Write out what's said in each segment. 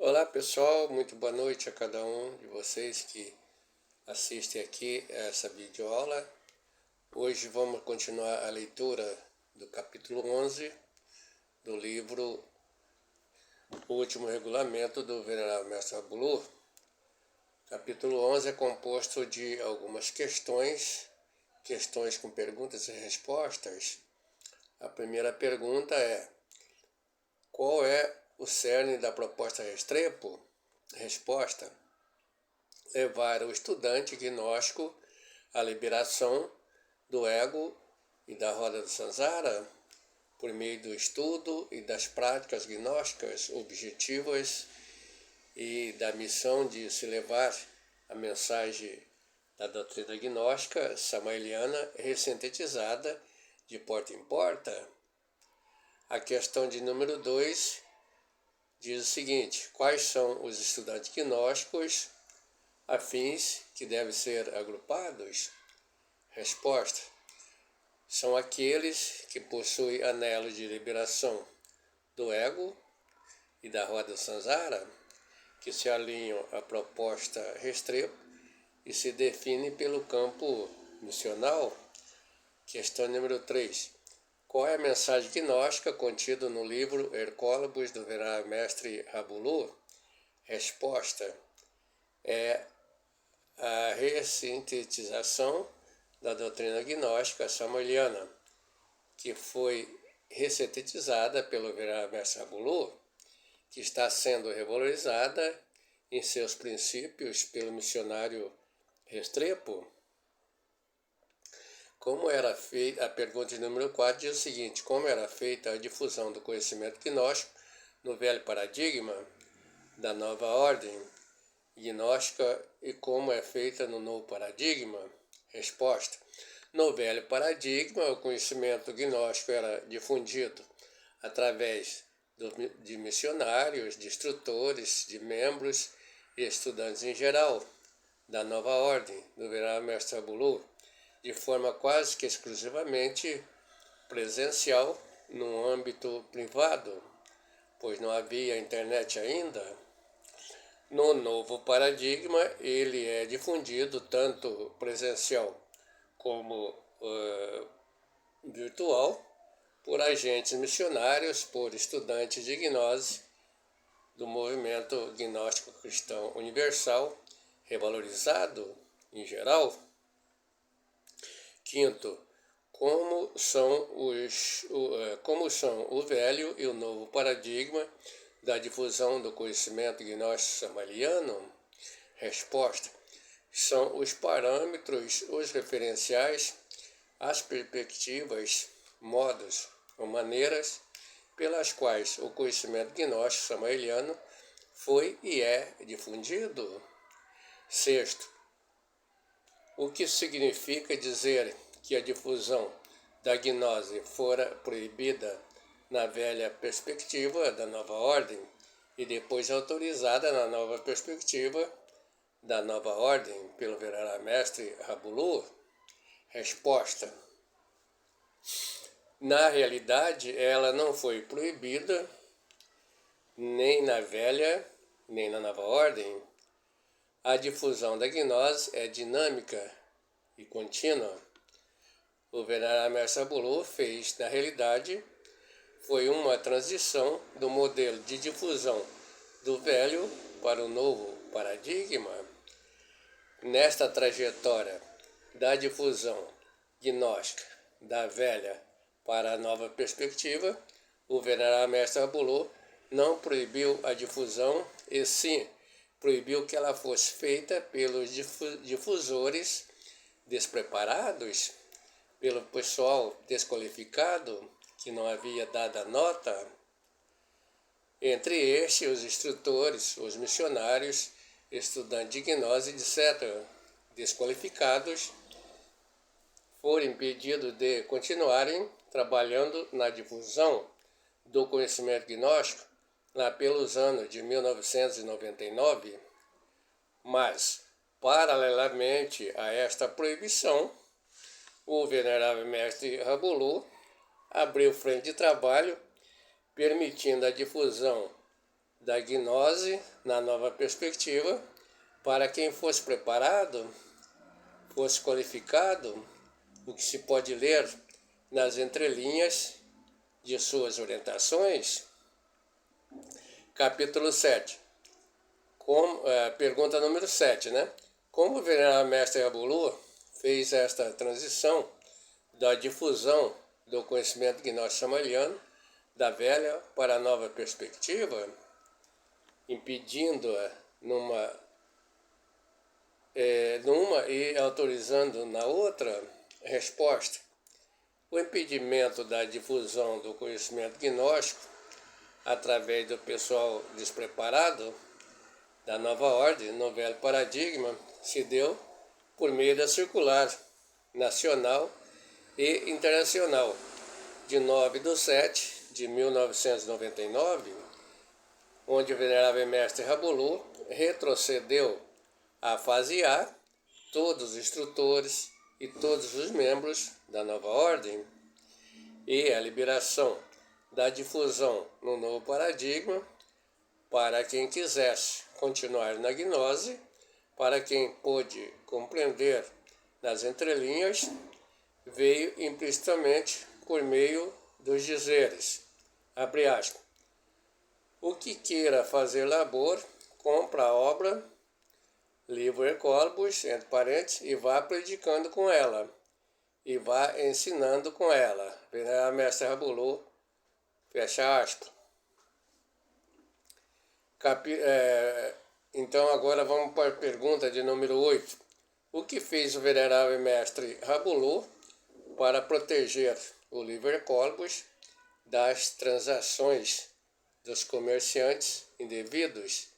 Olá pessoal, muito boa noite a cada um de vocês que assistem aqui essa videoaula. Hoje vamos continuar a leitura do capítulo 11 do livro O Último Regulamento do Venerável Mestre Rabulu. Capítulo 11 é composto de algumas questões com perguntas e respostas. A primeira pergunta é: qual é o cerne da proposta Restrepo? Resposta: levar o estudante gnóstico à liberação do ego e da roda do Sansara por meio do estudo e das práticas gnósticas objetivas e da missão de se levar a mensagem da doutrina gnóstica samaeliana ressintetizada de porta em porta. A questão de número 2 diz o seguinte: quais são os estudantes gnósticos afins que devem ser agrupados? Resposta: são aqueles que possuem anelo de liberação do ego e da roda Sansara, que se alinham à proposta Restrepo e se definem pelo campo missional. Questão número 3. Qual é a mensagem gnóstica contida no livro Hercólogos do Venerável Mestre Rabulu? Resposta: é a ressintetização da doutrina gnóstica samaeliana, que foi ressintetizada pelo Venerável Mestre Rabulu, que está sendo revalorizada em seus princípios pelo missionário Restrepo. Como era feita, a pergunta de número 4 diz o seguinte: como era feita a difusão do conhecimento gnóstico no velho paradigma da nova ordem gnóstica e como é feita no novo paradigma? Resposta: no velho paradigma, o conhecimento gnóstico era difundido através de missionários, de instrutores, de membros e estudantes em geral da nova ordem do Venerável Mestre Rabulu, de forma quase que exclusivamente presencial no âmbito privado, pois não havia internet ainda. No novo paradigma, ele é difundido tanto presencial como virtual, por agentes missionários, por estudantes de gnose do movimento gnóstico cristão universal, revalorizado em geral. Quinto, como são o velho e o novo paradigma da difusão do conhecimento gnóstico samaeliano? Resposta: são os parâmetros, os referenciais, as perspectivas, modos ou maneiras pelas quais o conhecimento gnóstico samaeliano foi e é difundido. Sexto, o que significa dizer que a difusão da gnose fora proibida na velha perspectiva da nova ordem e depois autorizada na nova perspectiva da nova ordem pelo Venerável Mestre Rabulu? Resposta: na realidade, ela não foi proibida nem na velha nem na nova ordem. A difusão da gnose é dinâmica e contínua. O Venerável Mestre Rabulu fez, na realidade, foi uma transição do modelo de difusão do velho para o novo paradigma. Nesta trajetória da difusão gnóstica da velha para a nova perspectiva, o Venerável Mestre Rabulu não proibiu a difusão, e sim proibiu que ela fosse feita pelos difusores despreparados, pelo pessoal desqualificado que não havia dado a nota. Entre estes, os instrutores, os missionários, estudantes de gnose, etc., desqualificados, foram impedidos de continuarem trabalhando na difusão do conhecimento gnóstico lá pelos anos de 1999, mas, paralelamente a esta proibição, o Venerável Mestre Rabulu abriu frente de trabalho, permitindo a difusão da gnose na nova perspectiva, para quem fosse preparado, fosse qualificado, o que se pode ler nas entrelinhas de suas orientações. Capítulo 7. Pergunta número 7, né? Como o venerável mestre Rabulu fez esta transição da difusão do conhecimento gnóstico samaliano da velha para a nova perspectiva, impedindo-a numa e autorizando na outra? Resposta: o impedimento da difusão do conhecimento gnóstico através do pessoal despreparado da nova ordem, no velho paradigma, se deu por meio da circular nacional e internacional de 9/7/1999, onde o venerável mestre Rabulu retrocedeu à fase A todos os instrutores e todos os membros da nova ordem, e a liberação da difusão no novo paradigma para quem quisesse continuar na gnose, para quem pôde compreender nas entrelinhas, veio implicitamente por meio dos dizeres, abre aspas, o que queira fazer labor, compra a obra, livro Colbus, entre parênteses, e vá predicando com ela, e vá ensinando com ela. Venerável mestre Rabulu, fecha aspas. Então agora vamos para a pergunta de número 8. O que fez o venerável mestre Rabulu para proteger o livro Colbus das transações dos comerciantes indevidos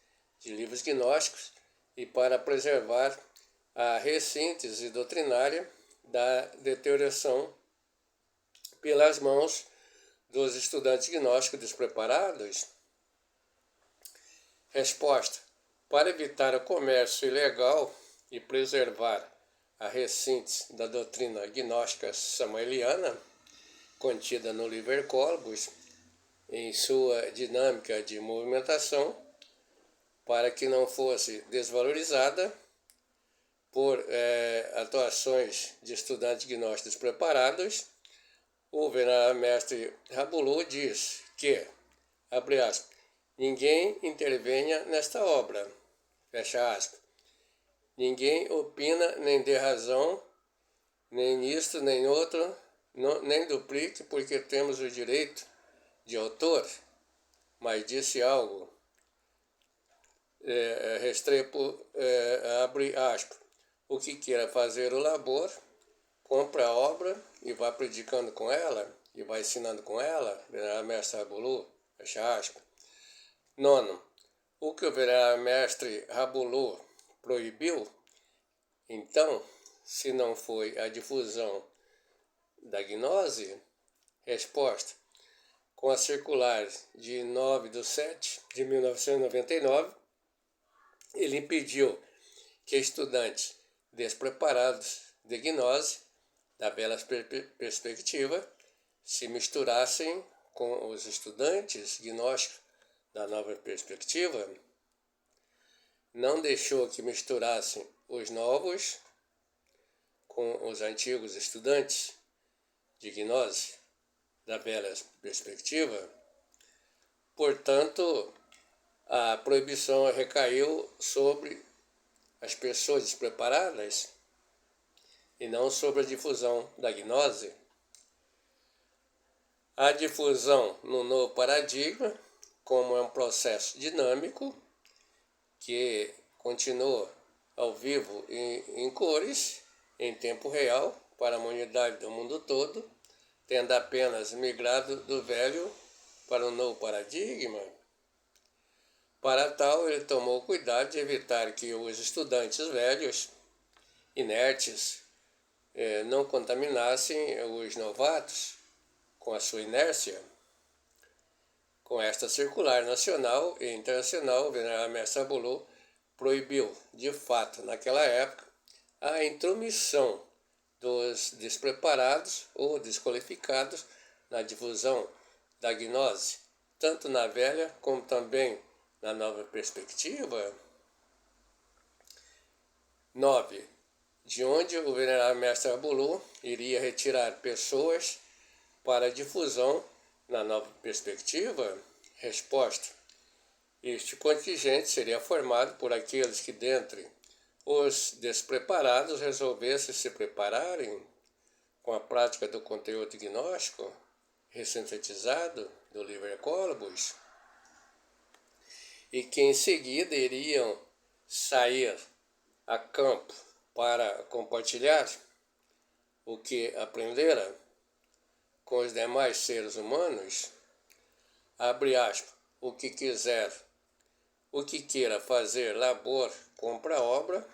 de livros gnósticos e para preservar a ressíntese doutrinária da deterioração pelas mãos dos estudantes gnósticos despreparados? Resposta: para evitar o comércio ilegal e preservar a ressíntese da doutrina gnóstica samueliana, contida no livro Colbus, em sua dinâmica de movimentação, para que não fosse desvalorizada por atuações de estudantes gnósticos preparados, o venerável mestre Rabulu diz que, abre aspas, ninguém intervenha nesta obra, fecha aspas. Ninguém opina nem dê razão, nem nisto, nem outro, nem duplique, porque temos o direito de autor, mas disse algo, Restrepo, abre aspas, o que queira fazer o labor, compra a obra e vá predicando com ela, e vai ensinando com ela, venerável mestre Rabulu, fecha aspas. Nono, o que o venerável mestre Rabulu proibiu, então, se não foi a difusão da gnose? Resposta: com a circular de 9/7/1999, ele impediu que estudantes despreparados de gnose, da bela perspectiva, se misturassem com os estudantes gnósticos da nova perspectiva. Não deixou que misturassem os novos com os antigos estudantes de gnose da bela perspectiva. Portanto, a proibição recaiu sobre as pessoas despreparadas e não sobre a difusão da gnose. A difusão no novo paradigma, como é um processo dinâmico que continua ao vivo em cores, em tempo real, para a humanidade do mundo todo, tendo apenas migrado do velho para o novo paradigma. Para tal, ele tomou cuidado de evitar que os estudantes velhos, inertes, não contaminassem os novatos com a sua inércia. Com esta circular nacional e internacional, o venerável mestre Rabulu proibiu, de fato, naquela época, a intromissão dos despreparados ou desqualificados na difusão da gnose, tanto na velha como também na nova perspectiva? 9. De onde o venerável mestre Abulu iria retirar pessoas para a difusão na nova perspectiva? Resposta. Este contingente seria formado por aqueles que, dentre os despreparados, resolvessem se prepararem com a prática do conteúdo gnóstico ressintetizado do livro Ecólogos, e que em seguida iriam sair a campo para compartilhar o que aprendera com os demais seres humanos, abre aspas, o que queira fazer labor, compra obra,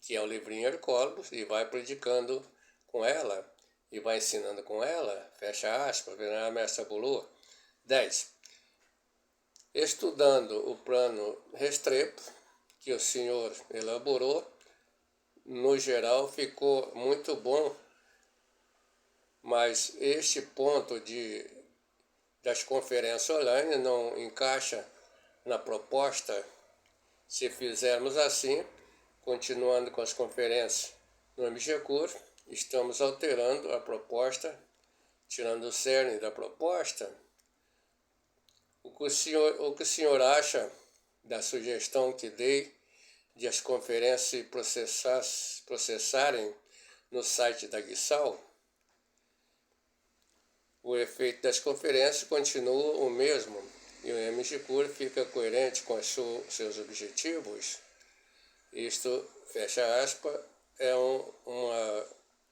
que é o livrinho Ecólogos, e vai predicando com ela, e vai ensinando com ela, fecha aspas, venerável mestre Abulu. 10. Estudando o plano Restrepo, que o senhor elaborou, no geral ficou muito bom, mas este ponto das conferências online não encaixa na proposta. Se fizermos assim, continuando com as conferências no MGCUR, estamos alterando a proposta, tirando o cerne da proposta. O que o senhor acha da sugestão que dei de as conferências se processarem no site da Guissal? O efeito das conferências continua o mesmo e o MGCUR fica coerente com seus objetivos? Isto, fecha aspas, é uma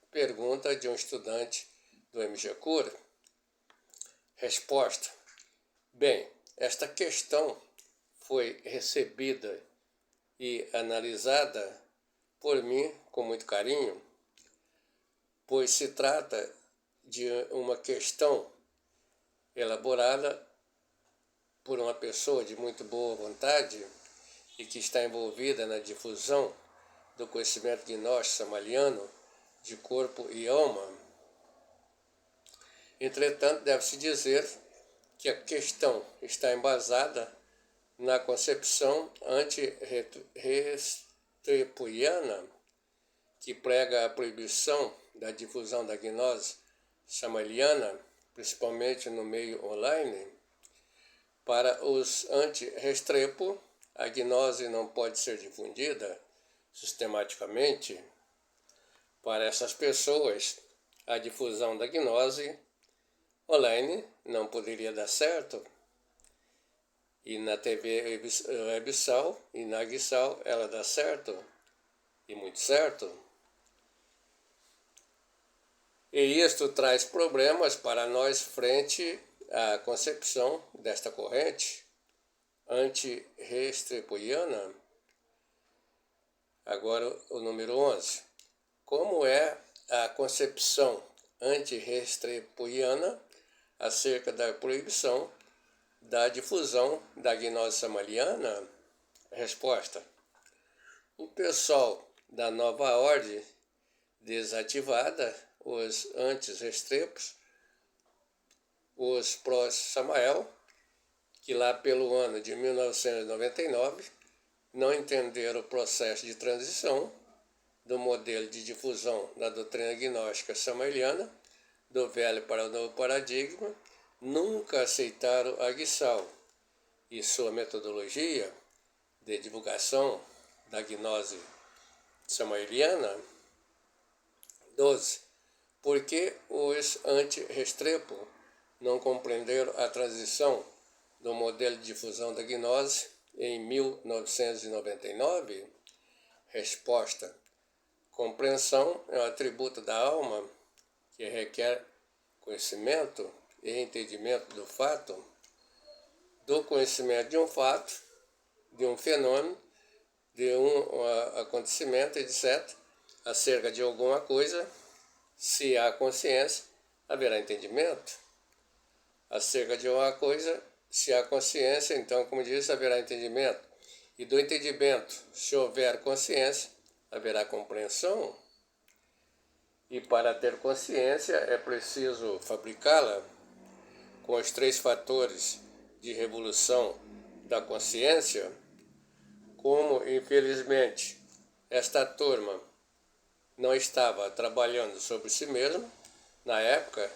pergunta de um estudante do MGCUR. Resposta. Bem, esta questão foi recebida e analisada por mim com muito carinho, pois se trata de uma questão elaborada por uma pessoa de muito boa vontade e que está envolvida na difusão do conhecimento gnóstico samaliano de corpo e alma. Entretanto, deve-se dizer que a questão está embasada na concepção anti-restrepoiana, que prega a proibição da difusão da gnose samaliana, principalmente no meio online. Para os anti-restrepo, a gnose não pode ser difundida sistematicamente. Para essas pessoas, a difusão da gnose online não poderia dar certo. E na TV Websal e na Guissal ela dá certo, e muito certo. E isto traz problemas para nós frente à concepção desta corrente anti-restrepoiana. Agora o número 11. Como é a concepção anti-restrepoiana acerca da proibição da difusão da gnose samaliana? Resposta. O pessoal da nova ordem desativada, os anti-restrepos, os pró-Samael, que lá pelo ano de 1999 não entenderam o processo de transição do modelo de difusão da doutrina gnóstica samaliana, do velho para o novo paradigma, nunca aceitaram a Guissal e sua metodologia de divulgação da gnose samaliana. 12. Por que os anti-restrepo não compreenderam a transição do modelo de difusão da gnose em 1999? Resposta. Compreensão é um atributo da alma que requer conhecimento e entendimento do fato, do conhecimento de um fato, de um fenômeno, de um acontecimento, etc., acerca de alguma coisa. Se há consciência, haverá entendimento. Acerca de uma coisa, se há consciência, então, como disse, haverá entendimento. E do entendimento, se houver consciência, haverá compreensão. E para ter consciência é preciso fabricá-la com os 3 fatores de revolução da consciência, como infelizmente esta turma não estava trabalhando sobre si mesma na época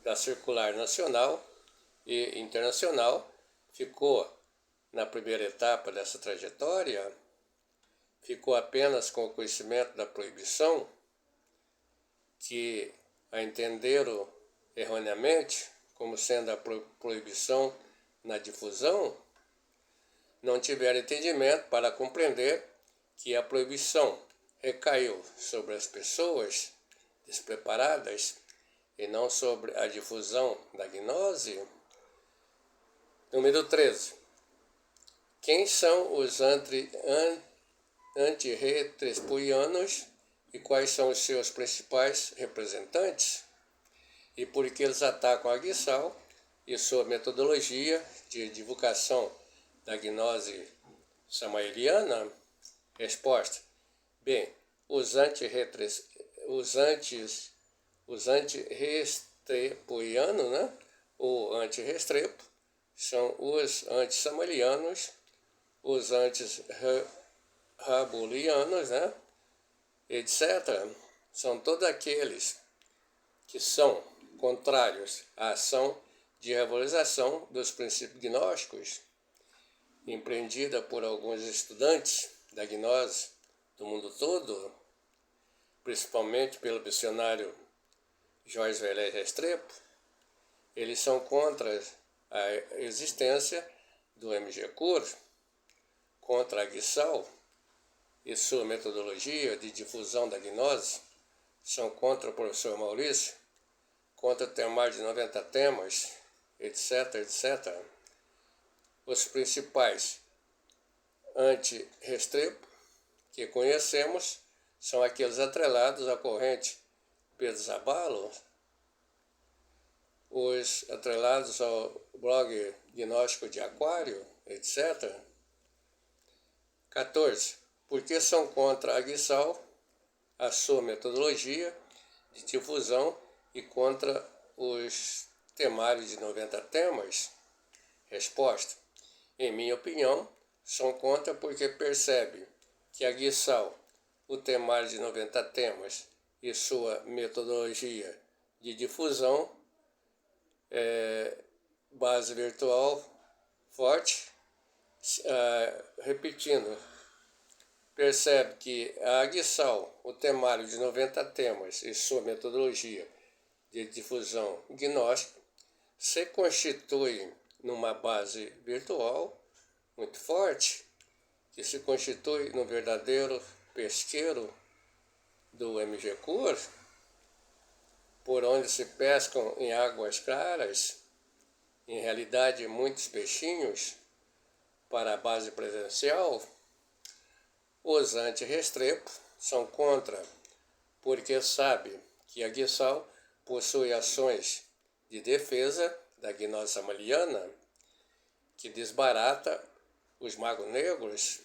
da circular nacional e internacional, ficou na primeira etapa dessa trajetória, ficou apenas com o conhecimento da proibição, que a entenderam erroneamente como sendo a proibição na difusão, não tiveram entendimento para compreender que a proibição recaiu sobre as pessoas despreparadas e não sobre a difusão da gnose. Número 13. Quem são os antirretribuianos e quais são os seus principais representantes? E por que eles atacam a Guissal e sua metodologia de divulgação da gnose samaeliana? Resposta. Bem, os antirrestrepoianos, né? Ou antirrestrepo, são os antissamarianos, os antirrabulianos, né? Etc. São todos aqueles que são contrários à ação de revalorização dos princípios gnósticos, empreendida por alguns estudantes da gnose do mundo todo, principalmente pelo missionário Joyce Velez Restrepo. Eles são contra a existência do MG-Cur, contra a Guissal e sua metodologia de difusão da gnose, são contra o professor Maurício, contra o Temar de 90 temas, etc, etc. Os principais anti-Restrepo que conhecemos são aqueles atrelados à corrente Pedro Zabalo, os atrelados ao blog Gnóstico de Aquário, etc. 14. Por que são contra a Guissal, a sua metodologia de difusão e contra os temários de 90 temas? Resposta. Em minha opinião, são contra porque percebe que a Guissal, o temário de 90 temas e sua metodologia de difusão base virtual forte, repetindo, percebe que a Guissal, o temário de 90 temas e sua metodologia de difusão gnóstica se constitui numa base virtual muito forte, que se constitui no verdadeiro pesqueiro do MG-Cur, por onde se pescam em águas claras, em realidade muitos peixinhos, para a base presencial. Os anti-Restrepo são contra, porque sabe que a Guissal possui ações de defesa da gnose samaliana, que desbarata os magos negros,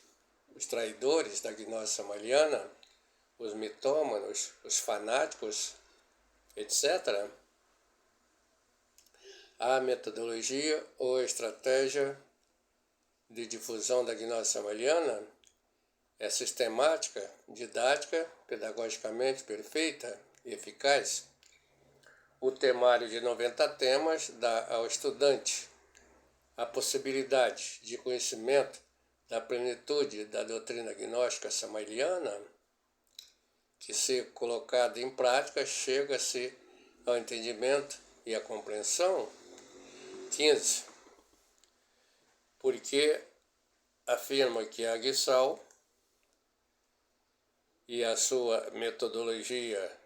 os traidores da gnose samaliana, os mitômanos, os fanáticos, etc. A metodologia ou estratégia de difusão da gnose samaliana é sistemática, didática, pedagogicamente perfeita e eficaz. O temário de 90 temas dá ao estudante a possibilidade de conhecimento da plenitude da doutrina gnóstica samariana, que, se colocada em prática, chega-se ao entendimento e à compreensão. 15. Porque afirma que a Guissal e a sua metodologia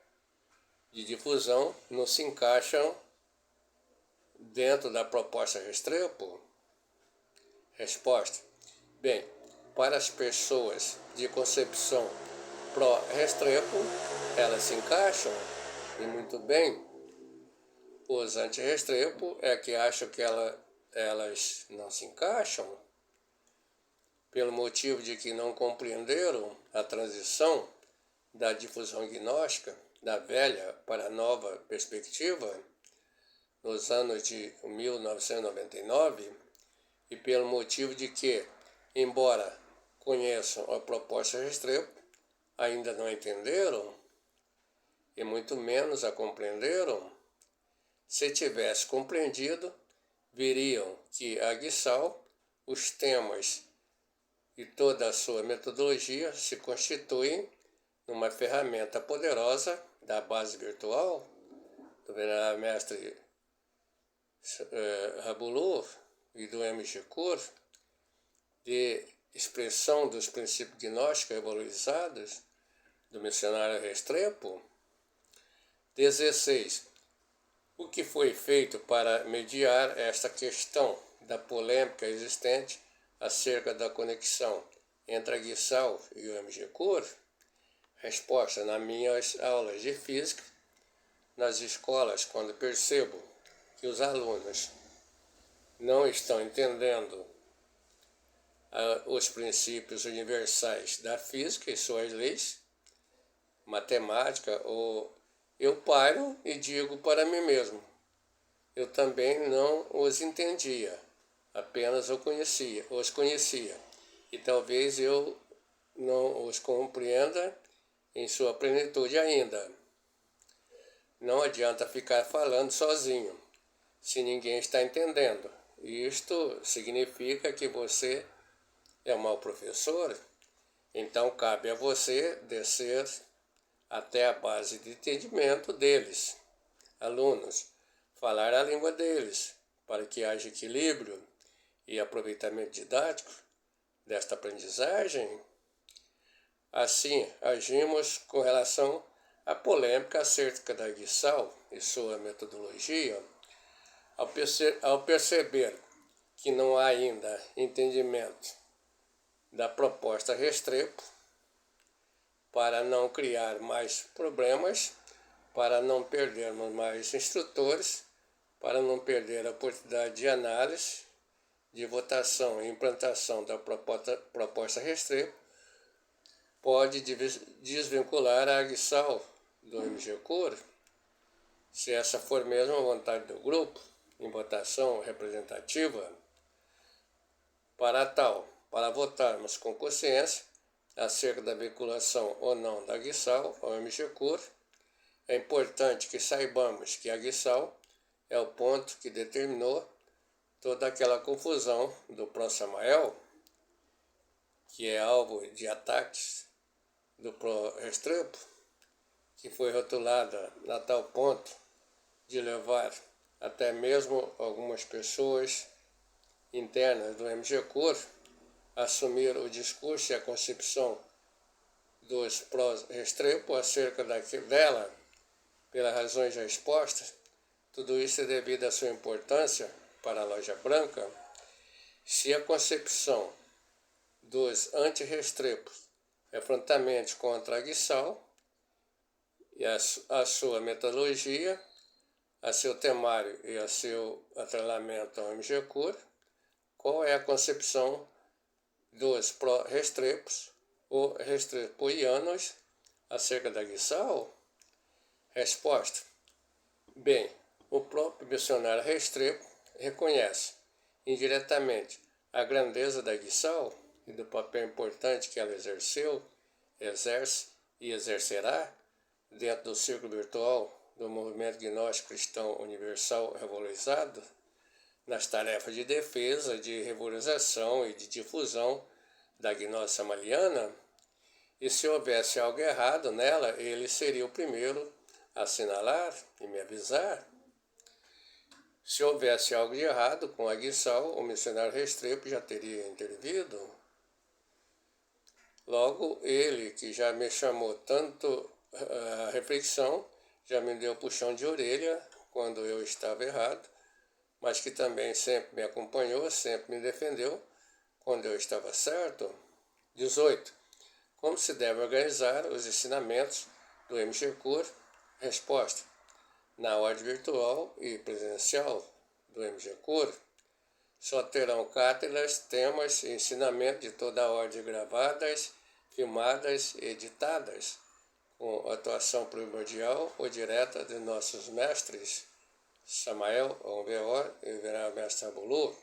de difusão não se encaixam dentro da proposta Restrepo? Resposta. Bem, para as pessoas de concepção pró-Restrepo, elas se encaixam, e muito bem. Os anti-Restrepo é que acham que elas não se encaixam, pelo motivo de que não compreenderam a transição da difusão gnóstica, da velha para a nova perspectiva, nos anos de 1999, e pelo motivo de que, embora conheçam a proposta Restrepo, ainda não entenderam e muito menos a compreenderam. Se tivesse compreendido, veriam que a Guissal, os temas e toda a sua metodologia se constituem numa ferramenta poderosa da base virtual do venerável mestre Rabulur e do MG Kur, de expressão dos princípios gnósticos evoluizados do missionário Restrepo. 16. O que foi feito para mediar esta questão da polêmica existente acerca da conexão entre a Guissal e o MG Kur? Resposta: nas minhas aulas de física, nas escolas, quando percebo que os alunos não estão entendendo os princípios universais da física e suas leis, matemática, ou eu paro e digo para mim mesmo, eu também não os entendia, apenas os conhecia, e talvez eu não os compreenda em sua plenitude ainda. Não adianta ficar falando sozinho, se ninguém está entendendo. Isto significa que você é um mau professor, então cabe a você descer até a base de entendimento deles, alunos, falar a língua deles, para que haja equilíbrio e aproveitamento didático desta aprendizagem. Assim, agimos com relação à polêmica acerca da Guissal e sua metodologia. Ao perceber que não há ainda entendimento da proposta Restrepo, para não criar mais problemas, para não perdermos mais instrutores, para não perder a oportunidade de análise, de votação e implantação da proposta Restrepo, pode desvincular a Guissal do MG Kur, se essa for mesmo a vontade do grupo, em votação representativa. Para votarmos com consciência acerca da vinculação ou não da Guissal ao MG Kur, é importante que saibamos que a Guissal é o ponto que determinou toda aquela confusão do Pró-Samael, que é alvo de ataques do Pró-Restrepo, que foi rotulada a tal ponto de levar até mesmo algumas pessoas internas do MG Kur a assumir o discurso e a concepção dos Pró-Restrepo acerca dela, pelas razões já expostas. Tudo isso é devido à sua importância para a Loja Branca. Se a concepção dos anti-Restrepos é frontalmente contra a Guissal e a sua metodologia, a seu temário e a seu atrelamento ao MG Kur, qual é a concepção dos pró-Restrepos ou restrepoianos acerca da Guissal? Resposta: bem, o próprio missionário Restrepo reconhece indiretamente a grandeza da Guissal e do papel importante que ela exerce e exercerá dentro do círculo virtual do movimento gnóstico cristão universal revolucionado, nas tarefas de defesa, de revalorização e de difusão da gnose samaliana, e se houvesse algo errado nela, ele seria o primeiro a assinalar e me avisar. Se houvesse algo de errado com a Guissal, o missionário Restrepo já teria intervido. Logo, ele, que já me chamou tanto a reflexão, já me deu puxão de orelha quando eu estava errado, mas que também sempre me acompanhou, sempre me defendeu quando eu estava certo. 18. Como se deve organizar os ensinamentos do MG Kur? Resposta: na ordem virtual e presencial do MG Kur, só terão cátedras, temas e ensinamento de toda a ordem gravadas, filmadas e editadas, com atuação primordial ou direta de nossos mestres, Samael, Onveor e o venerável mestre Rabulur.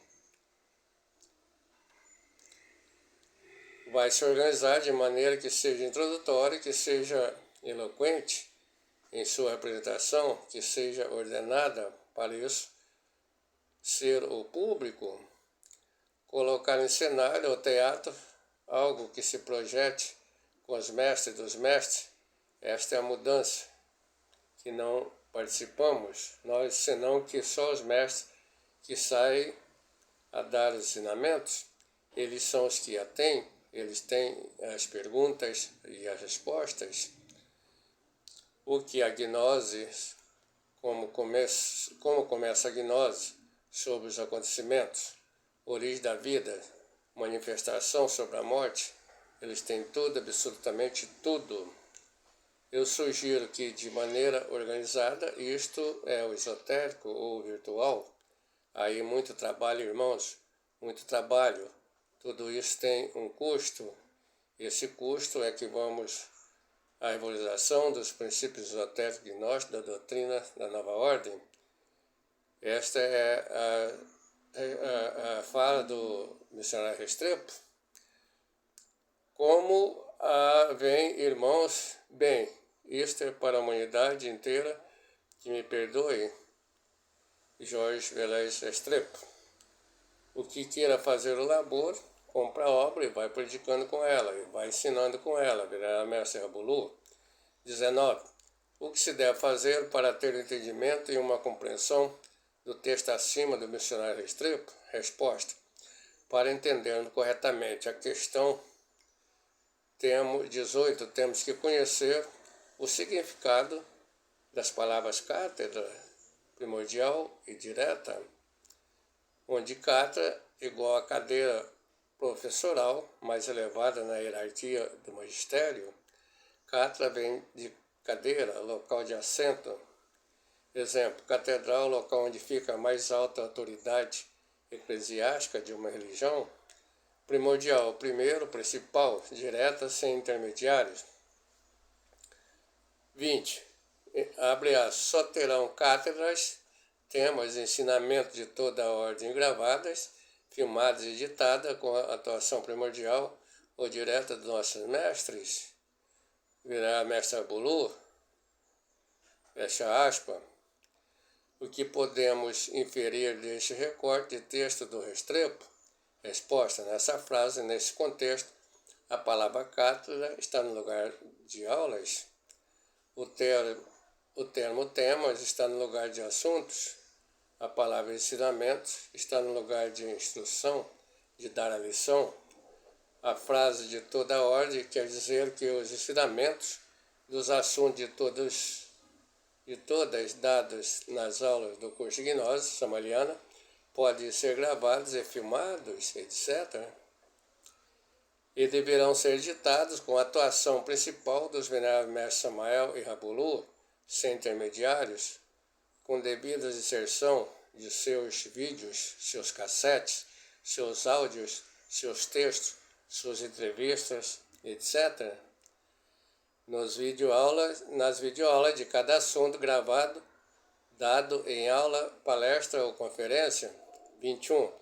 vai se organizar de maneira que seja introdutória, que seja eloquente em sua apresentação, que seja ordenada para isso ser o público, colocar em cenário ou teatro algo que se projete com os mestres dos mestres. Esta é a mudança, que não participamos, nós, senão que só os mestres que saem a dar os ensinamentos, eles são os que a têm, eles têm as perguntas e as respostas. O que a gnose, como começa a gnose sobre os acontecimentos, origem da vida, manifestação sobre a morte, eles têm tudo, absolutamente tudo. Eu sugiro que, de maneira organizada, isto é o esotérico ou virtual. Aí muito trabalho, irmãos, muito trabalho. Tudo isso tem um custo. Esse custo é que vamos à evangelização dos princípios esotéricos gnósticos da doutrina da nova ordem. Esta é a fala do missionário Restrepo. Como vem, irmãos, bem, isto é para a humanidade inteira, que me perdoe, Jorge Velez Restrepo. O que queira fazer o labor, compra a obra e vai predicando com ela, e vai ensinando com ela, virá Mestre Rabulu. 19. O que se deve fazer para ter entendimento e uma compreensão do texto acima do missionário Restrepo? Resposta. Para entendermos corretamente a questão 18, temos que conhecer o significado das palavras cátedra, primordial e direta, onde cátedra igual a cadeira professoral mais elevada na hierarquia do magistério. Cátedra vem de cadeira, local de assento. Exemplo, catedral, local onde fica a mais alta autoridade eclesiástica de uma religião. Primordial, primeiro, principal, direta, sem intermediários. 20. Abre as, só terão cátedras, temas, ensinamentos de toda a ordem gravadas, filmadas e editadas com a atuação primordial ou direta dos nossos mestres. Virá Mestre Rabulu, fecha aspas. O que podemos inferir deste recorte de texto do Restrepo? Resposta. Nessa frase, nesse contexto, a palavra cátedra está no lugar de aulas. O termo temas está no lugar de assuntos. A palavra ensinamentos está no lugar de instrução, de dar a lição. A frase de toda a ordem quer dizer que os ensinamentos dos assuntos de todas dados nas aulas do curso de Gnose Samaliana podem ser gravados e filmados, etc. E deverão ser editados com a atuação principal dos veneráveis mestres Samael e Rabulu, sem intermediários, com devida inserção de seus vídeos, seus cassetes, seus áudios, seus textos, suas entrevistas, etc. Nas videoaulas de cada assunto gravado, dado em aula, palestra ou conferência. 21.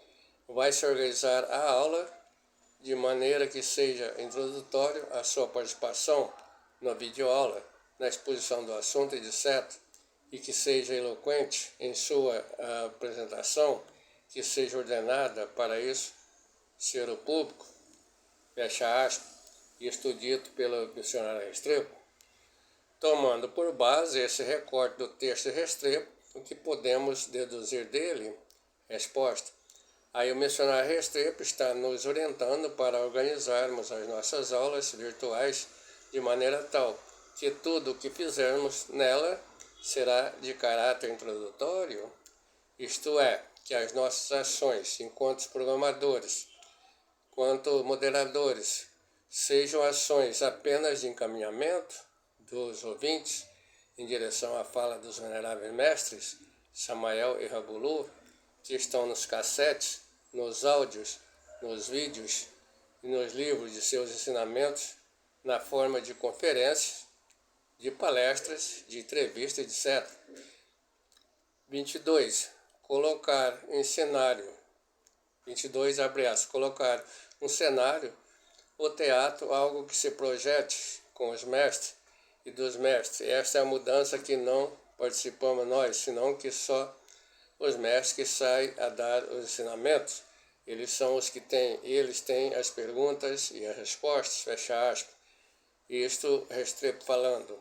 Vai se organizar a aula de maneira que seja introdutório a sua participação na videoaula, na exposição do assunto, etc., e que seja eloquente em sua apresentação, que seja ordenada para isso ser o público, fecha aspas, isto dito pelo missionário Restrepo. Tomando por base esse recorte do texto Restrepo, o que podemos deduzir dele? Resposta. Aí o missionário Restrepo está nos orientando para organizarmos as nossas aulas virtuais de maneira tal que tudo o que fizermos nela será de caráter introdutório, isto é, que as nossas ações, enquanto programadores, quanto moderadores, sejam ações apenas de encaminhamento dos ouvintes em direção à fala dos veneráveis mestres, Samael e Rabulu, que estão nos cassetes, nos áudios, nos vídeos e nos livros de seus ensinamentos, na forma de conferências, de palestras, de entrevistas, etc. 22. Colocar em cenário. 22, abre aspas, colocar um cenário o teatro algo que se projete com os mestres e dos mestres. Esta é a mudança que não participamos nós, senão que só os mestres que saem a dar os ensinamentos. Eles são os que eles têm as perguntas e as respostas, fecha aspas. Isto Restrepo falando.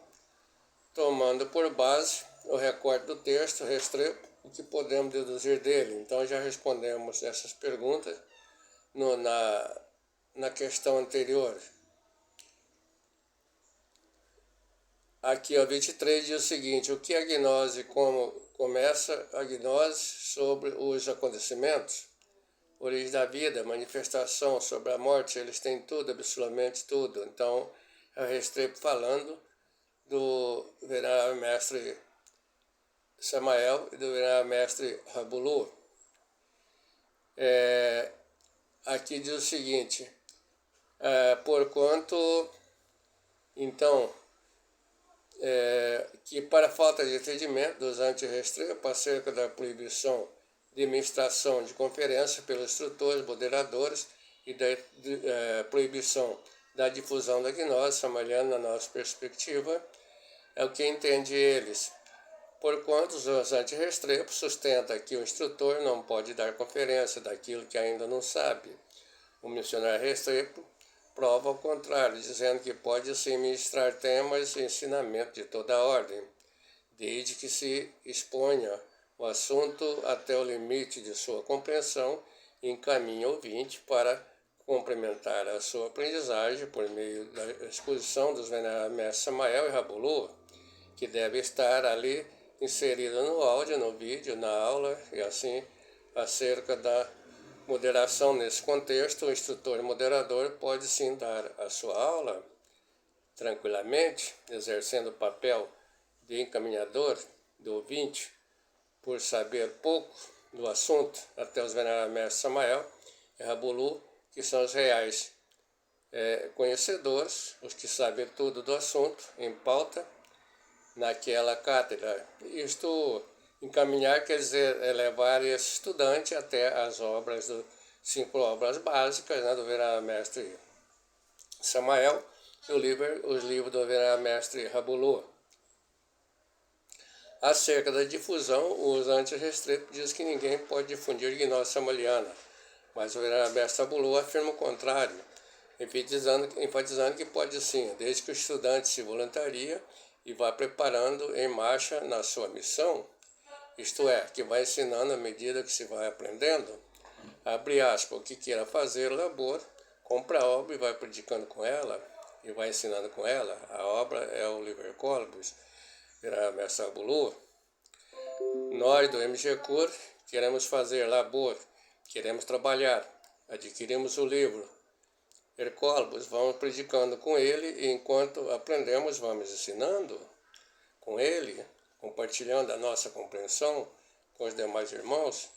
Tomando por base o recorte do texto, Restrepo, o que podemos deduzir dele. Então já respondemos essas perguntas na questão anterior. Aqui, ó, 23 diz o seguinte: o que a gnose, como começa a gnose sobre os acontecimentos, origem da vida, manifestação sobre a morte, eles têm tudo, absolutamente tudo. Então, é o Restrepo falando do venerável mestre Samael e do venerável mestre Rabulu. Aqui diz o seguinte: porquanto, então, que para falta de entendimento dos anti-Restrepo acerca da proibição de ministração de conferência pelos instrutores, moderadores e da proibição da difusão da gnose, trabalhando na nossa perspectiva, é o que entende eles. Porquanto os anti-Restrepo sustentam que o instrutor não pode dar conferência daquilo que ainda não sabe. O missionário Restrepo prova ao contrário, dizendo que pode sim ministrar temas e ensinamento de toda a ordem, desde que se exponha o assunto até o limite de sua compreensão e encaminhe o ouvinte para complementar a sua aprendizagem por meio da exposição dos veneráveis mestres Samael e Rabulu, que deve estar ali inserida no áudio, no vídeo, na aula, e assim acerca da moderação nesse contexto, o instrutor e moderador pode sim dar a sua aula tranquilamente, exercendo o papel de encaminhador do ouvinte, por saber pouco do assunto, até os veneráveis mestres Samael e Rabulu, que são os reais conhecedores, os que sabem tudo do assunto, em pauta, naquela cátedra. Isto, encaminhar, quer dizer, levar esse estudante até as obras, 5 obras básicas, né, do venerável mestre Samael e os livros do venerável mestre Rabulu. Acerca da difusão, os anti-Restrepo dizem que ninguém pode difundir gnose samaliana, mas o venerável mestre Rabulu afirma o contrário, enfatizando que pode sim, desde que o estudante se voluntaria e vá preparando em marcha na sua missão, isto é, que vai ensinando à medida que se vai aprendendo, abre aspas, o que queira fazer, labor, compra a obra e vai predicando com ela, e vai ensinando com ela. A obra é o Liber Colibus, venerável mestre Rabulu. Nós do MG Cur queremos fazer labor, queremos trabalhar, adquirimos o livro Hercólogos, vamos predicando com ele e enquanto aprendemos vamos ensinando com ele, compartilhando a nossa compreensão com os demais irmãos.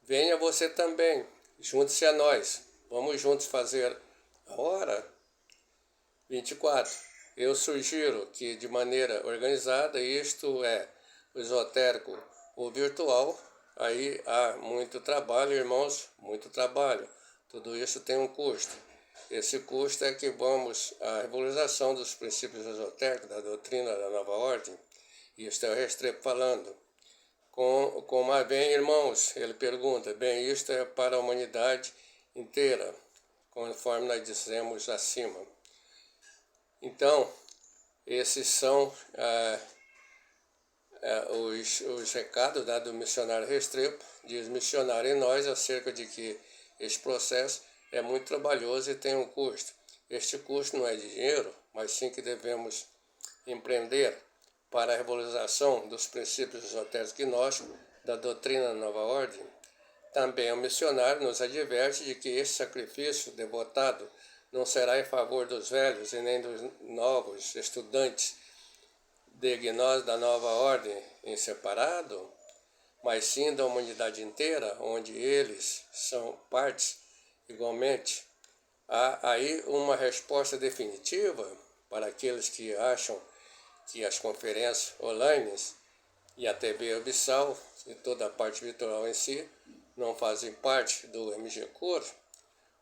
Venha você também, junte-se a nós, vamos juntos fazer a hora. 24. Eu sugiro que de maneira organizada, isto é, o esotérico ou virtual, aí há muito trabalho, irmãos, muito trabalho. Tudo isso tem um custo. Esse custo é que vamos à revalorização dos princípios esotéricos, da doutrina da nova ordem. Isto é o Restrepo falando. Mas bem, irmãos, ele pergunta, bem, isto é para a humanidade inteira, conforme nós dissemos acima. Então, esses são os recados do missionário Restrepo, diz missionário em nós, acerca de que este processo é muito trabalhoso e tem um custo. Este custo não é de dinheiro, mas sim que devemos empreender para a revalorização dos princípios esotéricos gnósticos da doutrina da nova ordem. Também o missionário nos adverte de que este sacrifício devotado não será em favor dos velhos e nem dos novos estudantes de gnose da nova ordem em separado, mas sim da humanidade inteira, onde eles são partes igualmente. Há aí uma resposta definitiva para aqueles que acham que as conferências online e a TV Abissal e toda a parte virtual em si não fazem parte do MG Cur.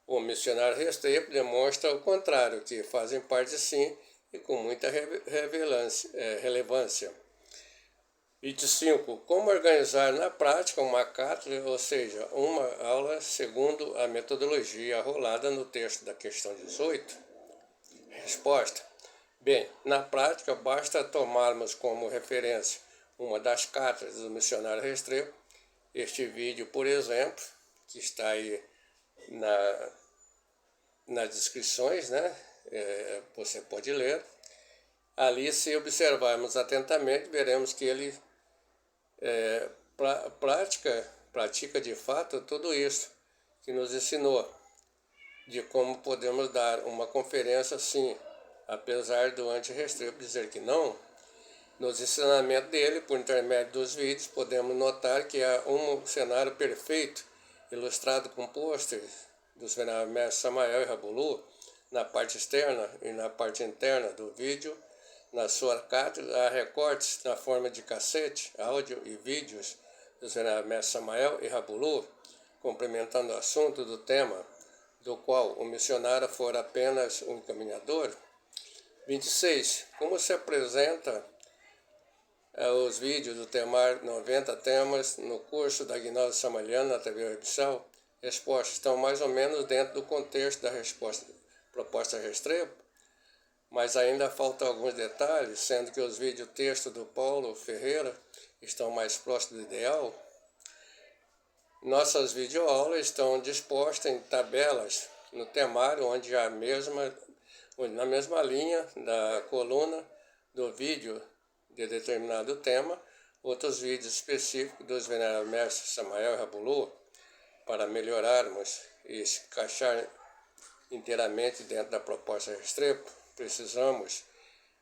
O missionário Restrepo demonstra o contrário, que fazem parte sim e com muita relevância. 25. Como organizar na prática uma cátedra, ou seja, uma aula segundo a metodologia rolada no texto da questão 18? Resposta. Bem, na prática basta tomarmos como referência uma das cátedras do missionário Restrepo, este vídeo, por exemplo, que está aí nas descrições, né? Você pode ler. Ali, se observarmos atentamente, veremos que ele pratica de fato tudo isso que nos ensinou, de como podemos dar uma conferência assim, apesar do anti-Restrepo dizer que não. Nos ensinamentos dele, por intermédio dos vídeos, podemos notar que há um cenário perfeito, ilustrado com pôsteres dos veneráveis mestres Samael e Rabulu, na parte externa e na parte interna do vídeo. Na sua cátedra há recortes na forma de cassete, áudio e vídeos dos veneráveis mestres Samael e Rabulu, complementando o assunto do tema, do qual o missionário for apenas um encaminhador. 26. Como se apresenta os vídeos do Temar 90 temas no curso da Gnose Samaliana na TV Websal? Respostas estão mais ou menos dentro do contexto da proposta Restrepo, mas ainda faltam alguns detalhes, sendo que os vídeos texto do Paulo Ferreira estão mais próximos do ideal. Nossas videoaulas estão dispostas em tabelas no temário, onde na mesma linha da coluna do vídeo de determinado tema, outros vídeos específicos dos veneráveis mestres Samael e Rabulu, para melhorarmos e encaixar inteiramente dentro da proposta Restrepo. Precisamos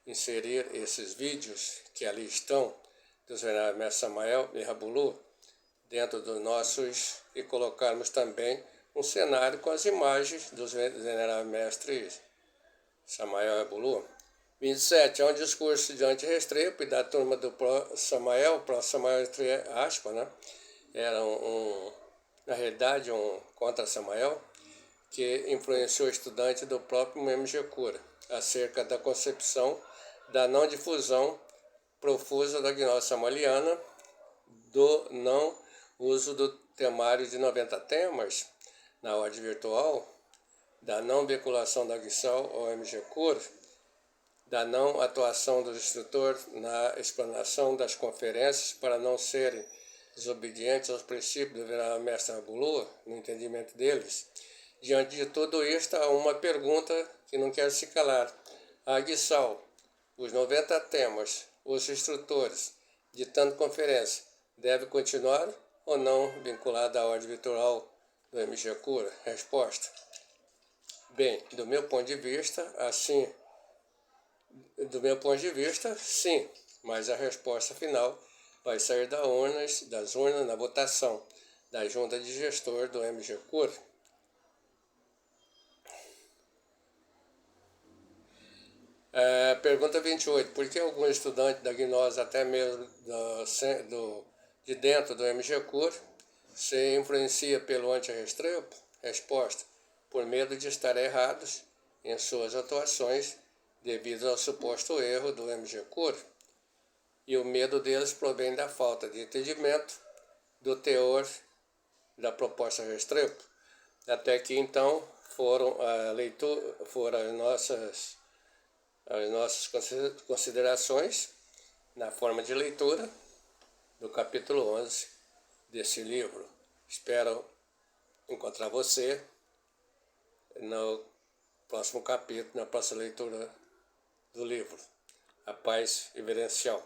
inserir esses vídeos que ali estão, dos veneráveis mestres Samael e Rabulu, dentro dos nossos, e colocarmos também um cenário com as imagens dos veneráveis mestres Samael e Rabulu. 27. É um discurso de anti-Restrepo e da turma do pró-Samael entre aspas, né? Era na realidade, um contra Samael, que influenciou o estudante do próprio MG Cura, acerca da concepção da não difusão profusa da gnose samaliana, do não uso do temário de 90 temas na ordem virtual, da não vinculação da GSAL ao MG Cura, da não atuação do instrutor na explanação das conferências para não serem desobedientes aos princípios do venerável mestre Rabulu, no entendimento deles. Diante de tudo isto, há uma pergunta que não quer se calar. A GSAL, os 90 temas, os instrutores, ditando conferência, deve continuar ou não vinculada à ordem virtual do MG Cura? Resposta. Bem, do meu ponto de vista, sim, mas a resposta final vai sair das urnas na votação da junta de gestor do MG Cura. Pergunta 28. Por que alguns estudantes da gnose, até mesmo de dentro do MG Cura, se influencia pelo anti-Restrepo? Resposta. Por medo de estar errados em suas atuações devido ao suposto erro do MG Cura. E o medo deles provém da falta de entendimento do teor da proposta Restrepo. Até que então foram as nossas considerações na forma de leitura do capítulo 11 desse livro. Espero encontrar você no próximo capítulo, na próxima leitura do livro. A paz reverencial.